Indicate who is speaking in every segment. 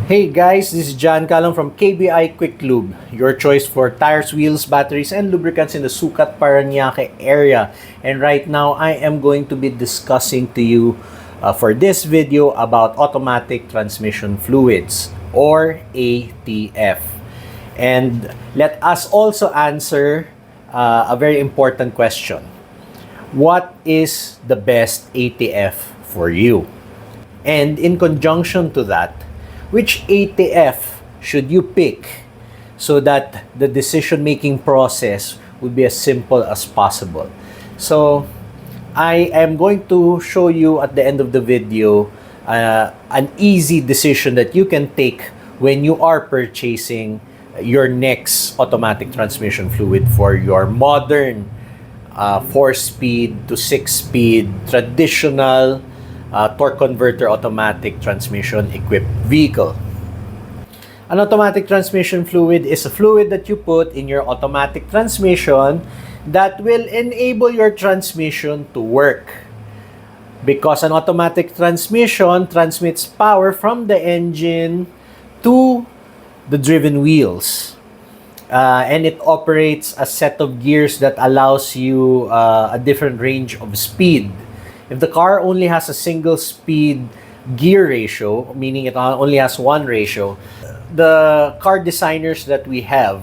Speaker 1: Hey guys, this is John Calong from KVI Quiklube, your choice for tires, wheels, batteries, and lubricants in the Sucat, Paranaque area. And right now, I am going to be discussing to you for this video about automatic transmission fluids or ATF. And let us also answer a very important question. What is the best ATF for you? And in conjunction to that, which ATF should you pick so that the decision-making process would be as simple as possible? So, I am going to show you at the end of the video an easy decision that you can take when you are purchasing your next automatic transmission fluid for your modern 4-speed to 6-speed traditional torque converter automatic transmission equipped vehicle. An automatic transmission fluid is a fluid that you put in your automatic transmission that will enable your transmission to work. Because an automatic transmission transmits power from the engine to the driven wheels. And it operates a set of gears that allows you a different range of speed. If the car only has a single speed gear ratio, meaning it only has one ratio, the car designers that we have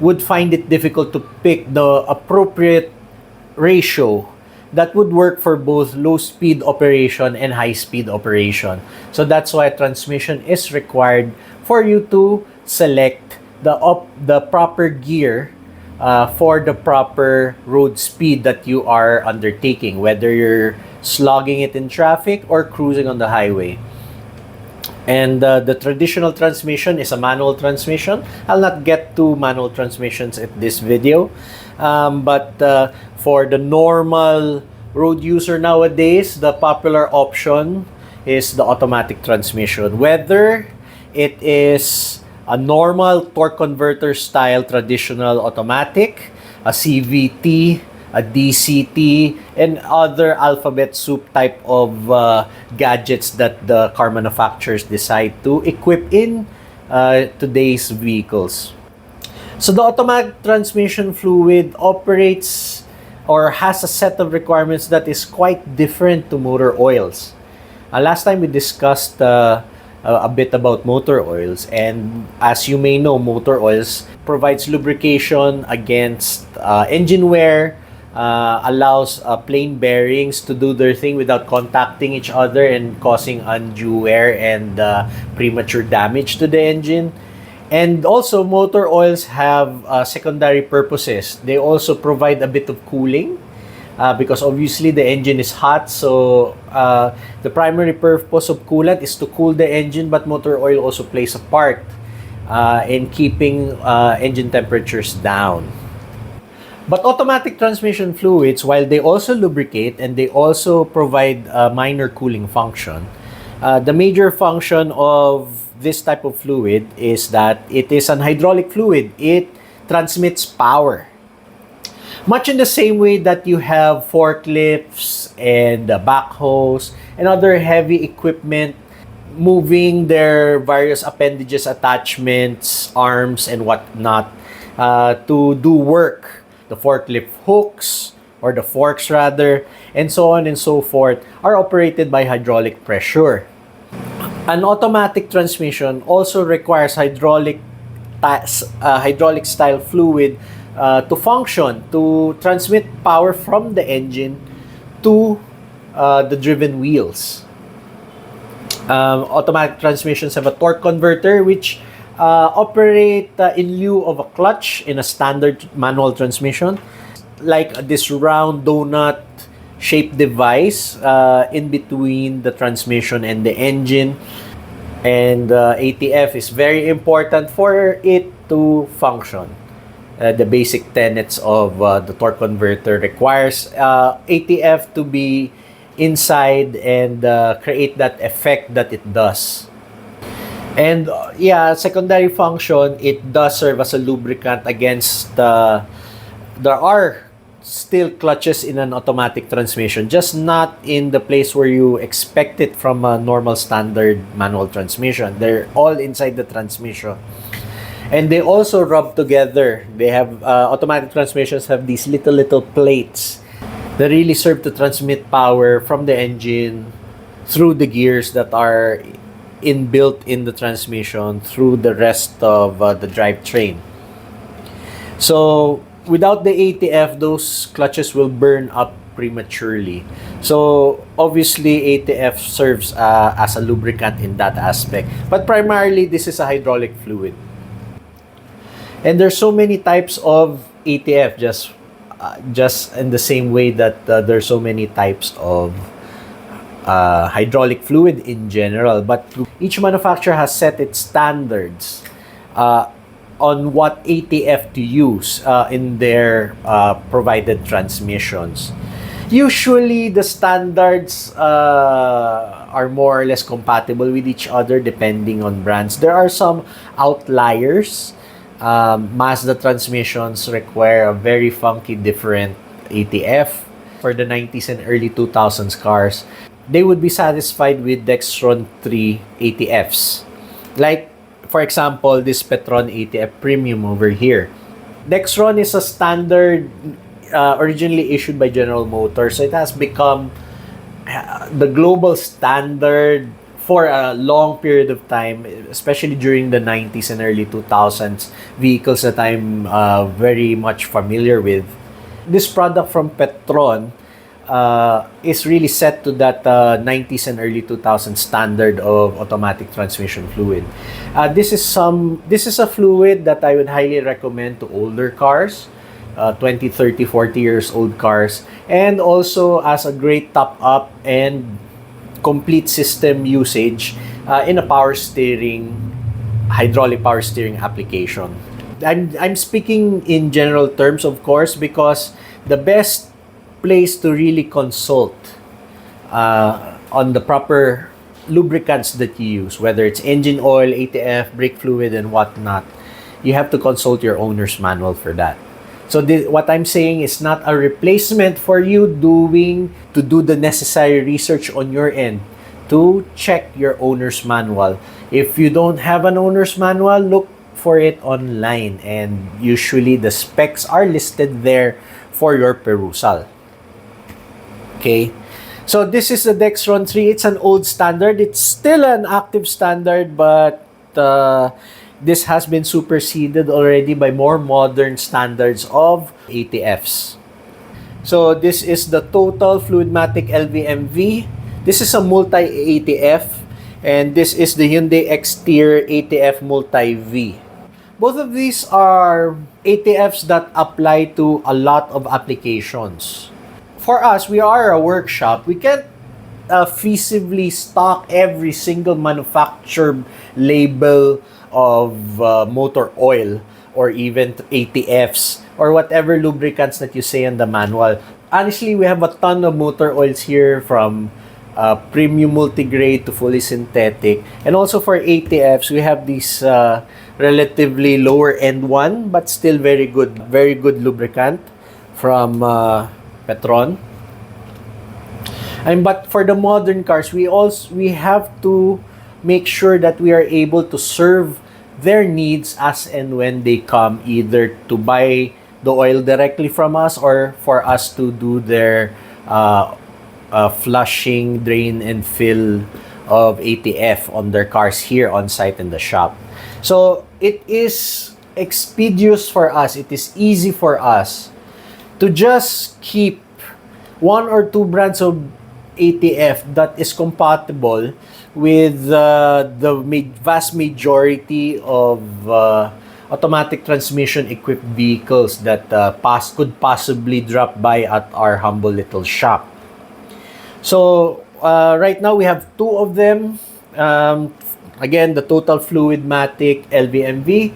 Speaker 1: would find it difficult to pick the appropriate ratio that would work for both low speed operation and high speed operation. So that's why transmission is required for you to select the proper gear for the proper road speed that you are undertaking, whether you're slogging it in traffic or cruising on the highway. And the traditional transmission is a manual transmission. I'll not get to manual transmissions in this video, but for the normal road user nowadays, the popular option is the automatic transmission. Whether it is a normal torque converter style traditional automatic, a CVT, a DCT, and other alphabet soup type of gadgets that the car manufacturers decide to equip in today's vehicles. So the automatic transmission fluid operates or has a set of requirements that is quite different to motor oils. Last time we discussed a bit about motor oils, and as you may know, motor oils provides lubrication against engine wear, allows plain bearings to do their thing without contacting each other and causing undue wear and premature damage to the engine. And also, motor oils have secondary purposes. They also provide a bit of cooling, because obviously the engine is hot, so the primary purpose of coolant is to cool the engine, but motor oil also plays a part in keeping engine temperatures down. But automatic transmission fluids, while they also lubricate and they also provide a minor cooling function, the major function of this type of fluid is that it is an hydraulic fluid. It transmits power. Much in the same way that you have forklifts and backhoes and other heavy equipment moving their various appendages, attachments, arms, and whatnot to do work. The forklift hooks, or the forks rather, and so on and so forth, are operated by hydraulic pressure. An automatic transmission also requires hydraulic style fluid to function, to transmit power from the engine to the driven wheels. Automatic transmissions have a torque converter which operate in lieu of a clutch in a standard manual transmission, like this round donut shaped device in between the transmission and the engine. And ATF is very important for it to function. The basic tenets of the torque converter requires ATF to be inside and create that effect that it does. And secondary function, it does serve as a lubricant against there are still clutches in an automatic transmission, just not in the place where you expect it from a normal standard manual transmission. They're all inside the transmission. And they also rub together. They have automatic transmissions have these little plates that really serve to transmit power from the engine through the gears that are inbuilt in the transmission through the rest of the drivetrain. So without the ATF, those clutches will burn up prematurely. So obviously ATF serves as a lubricant in that aspect. But primarily this is a hydraulic fluid. And there's so many types of ATF, just in the same way that there's so many types of hydraulic fluid in general. But each manufacturer has set its standards on what ATF to use in their provided transmissions. Usually, the standards are more or less compatible with each other depending on brands. There are some outliers. Mazda transmissions require a very funky different ATF. For the 90s and early 2000s cars, they would be satisfied with Dexron 3 ATFs. Like, for example, this Petron ATF Premium over here. Dexron is a standard originally issued by General Motors. So it has become the global standard for a long period of time, especially during the 90s and early 2000s, vehicles that I'm very much familiar with. This product from Petron is really set to that 90s and early 2000s standard of automatic transmission fluid. This is a fluid that I would highly recommend to older cars, 20, 30, 40 years old cars, and also as a great top-up and complete system usage in a hydraulic power steering application. I'm speaking in general terms, of course, because the best place to really consult on the proper lubricants that you use, whether it's engine oil, ATF, brake fluid, and whatnot, you have to consult your owner's manual for that. So what I'm saying is not a replacement for you to do the necessary research on your end to check your owner's manual. If you don't have an owner's manual, look for it online, and usually the specs are listed there for your perusal. Okay, so this is the Dexron 3. It's an old standard. It's still an active standard, but this has been superseded already by more modern standards of ATFs. So this is the Total Fluidmatic LVMV. This is a multi-ATF, and this is the Hyundai X-Tier ATF Multi-V. Both of these are ATFs that apply to a lot of applications. For us, we are a workshop. We can't feasibly stock every single manufacturer label of motor oil or even ATFs or whatever lubricants that you say in the manual. Honestly, we have a ton of motor oils here, from premium multigrade to fully synthetic. And also for ATFs, we have these relatively lower end one, but still very good lubricant from Petron. But for the modern cars, we have to make sure that we are able to serve their needs as and when they come, either to buy the oil directly from us or for us to do their flushing, drain, and fill of ATF on their cars here on site in the shop. So it is expeditious for us. It is easy for us to just keep one or two brands of ATF that is compatible with the vast majority of automatic transmission equipped vehicles that could possibly drop by at our humble little shop. So right now we have two of them. Again, the Total Fluidmatic LVMV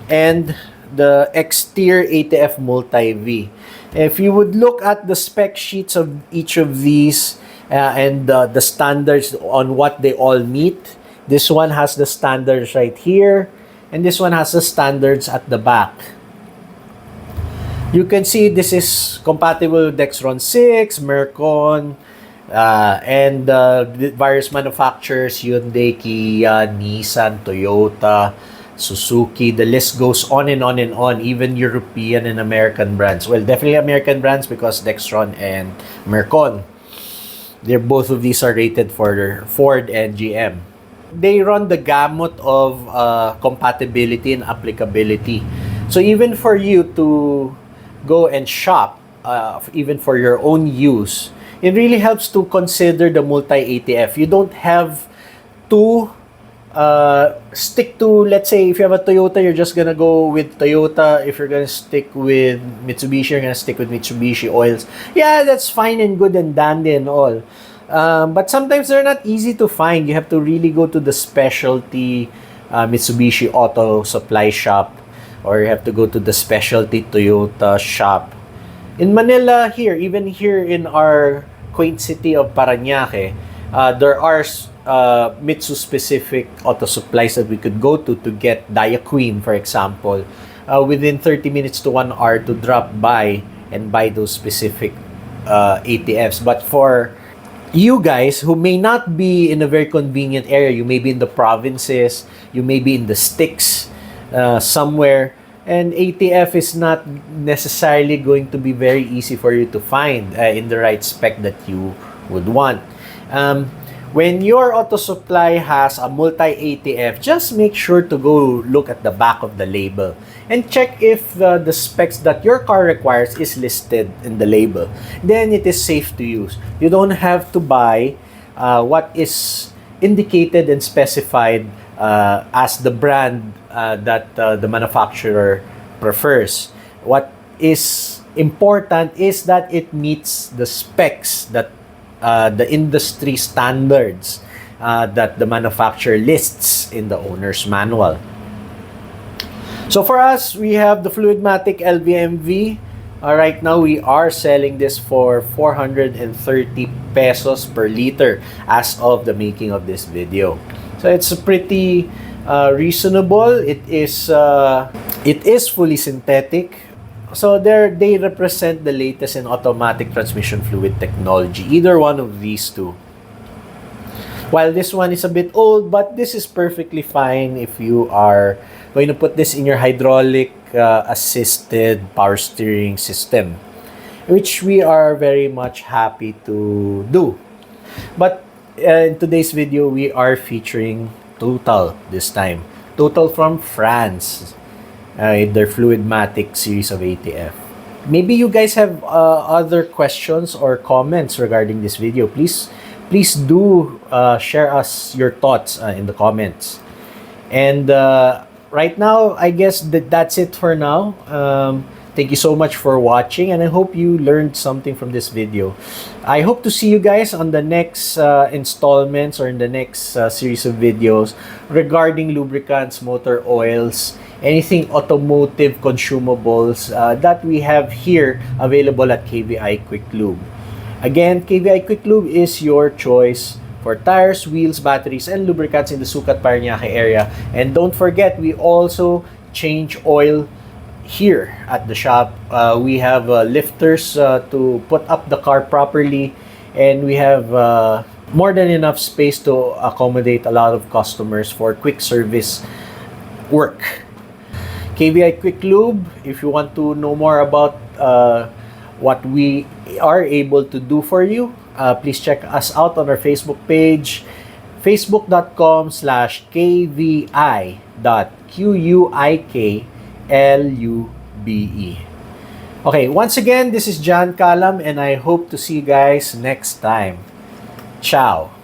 Speaker 1: and the X-Tier ATF Multi-V. If you would look at the spec sheets of each of these and the standards on what they all meet, this one has the standards right here, and this one has the standards at the back. You can see this is compatible with Dexron 6, Mercon, and the various manufacturers, Hyundai, Kia, Nissan, Toyota, Suzuki. The list goes on and on and on, even European and American brands. Well, definitely American brands because Dexron and Mercon. Both of these are rated for Ford and GM. They run the gamut of compatibility and applicability. So even for you to go and shop, even for your own use, it really helps to consider the multi-ATF. You don't have to stick to, let's say, if you have a Toyota, you're just gonna go with Toyota. If you're gonna stick with Mitsubishi, you're gonna stick with Mitsubishi oils. Yeah, that's fine and good and dandy and all. But sometimes they're not easy to find. You have to really go to the specialty Mitsubishi auto supply shop, or you have to go to the specialty Toyota shop. In Manila, even here in our quaint city of Paranaque, there are Mitsu-specific auto supplies that we could go to get Diaqueen, for example, within 30 minutes to 1 hour to drop by and buy those specific ATFs. But for you guys who may not be in a very convenient area, you may be in the provinces, you may be in the sticks somewhere, and ATF is not necessarily going to be very easy for you to find in the right spec that you would want. When your auto supply has a multi-ATF, just make sure to go look at the back of the label and check if the specs that your car requires is listed in the label. Then it is safe to use. You don't have to buy what is indicated and specified as the brand that the manufacturer prefers. What is important is that it meets the specs that the industry standards that the manufacturer lists in the owner's manual. So for us, we have the Fluidmatic LVMV. Right now, we are selling this for 430 pesos per liter as of the making of this video. So it's pretty reasonable. It is fully synthetic. So they represent the latest in automatic transmission fluid technology, either one of these two. While this one is a bit old, but this is perfectly fine if you are going to put this in your hydraulic assisted power steering system, which we are very much happy to do. But in today's video, we are featuring Total this time. Total from France. Their Fluidmatic series of ATF. Maybe you guys have other questions or comments regarding this video. Please do share us your thoughts in the comments. And right now, I guess that's it for now. Thank you so much for watching, and I hope you learned something from this video. I hope to see you guys on the next installments or in the next series of videos regarding lubricants, motor oils, anything automotive consumables that we have here available at KVI Quiklube. Again, KVI Quiklube is your choice for tires, wheels, batteries, and lubricants in the Sucat Paranaque area. And don't forget, we also change oil here at the shop. We have lifters to put up the car properly, and we have more than enough space to accommodate a lot of customers for quick service work. KVI Quiklube, if you want to know more about what we are able to do for you, please check us out on our Facebook page, facebook.com/kvi.quiklube. Okay, once again, this is John Calam, and I hope to see you guys next time. Ciao!